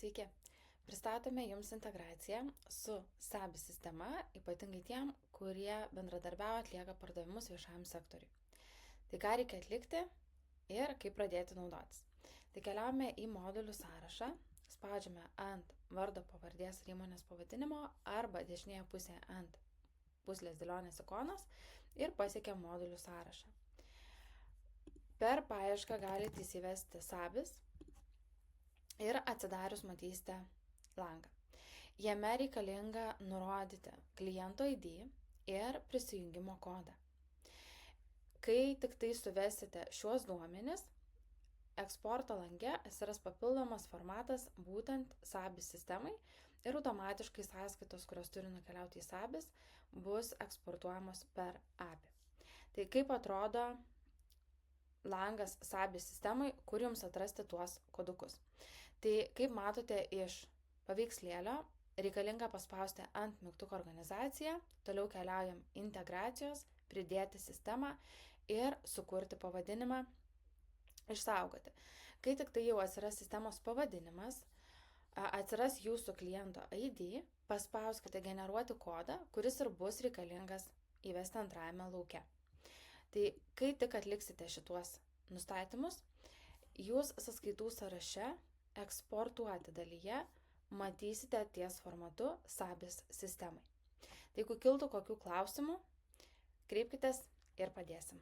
Sveiki! Pristatome Jums integraciją su SABI sistema, ypatingai tiem, kurie bendradarbiavo atlieka pardavimus viešajam sektoriui. Tai ką reikia atlikti ir kaip pradėti naudotis. Tai keliaujame į modulių sąrašą, spaudžiame ant vardo pavardės ir įmonės pavadinimo arba dešinėje pusėje ant puzlės dėlionės ikonos ir pasiekiam modulių sąrašą. Per paiešką galite įsivesti SABIS ir atsidarius matysite langą. Jame reikalinga nurodyti kliento ID ir prisijungimo kodą. Kai tik tai suvesite šiuos duomenis, eksporto lange atsiras papildomas formatas būtent SABIS sistemai ir automatiškai sąskaitos, kurios turi nukeliauti į SABIS, bus eksportuojamos per API. Tai kaip atrodo langas SABIS sistemai, kur jums atrasti tuos kodukus. Tai kaip matote iš paveikslėlio, reikalinga paspausti ant mygtuko organizaciją, toliau keliaujam integracijos, pridėti sistemą ir sukurti pavadinimą, išsaugoti. Kai tik tai jau atsiras sistemos pavadinimas, atsiras jūsų kliento ID, paspauskite generuoti kodą, kuris ir bus reikalingas įvesti antrajame lauke. Tai kai tik atliksite šituos nustatymus, jūs sąskaitų sąraše eksportuoti dalyje matysite ties formatu SABIS sistemai. Tai jeigu kiltų kokių klausimų, kreipkitės ir padėsim.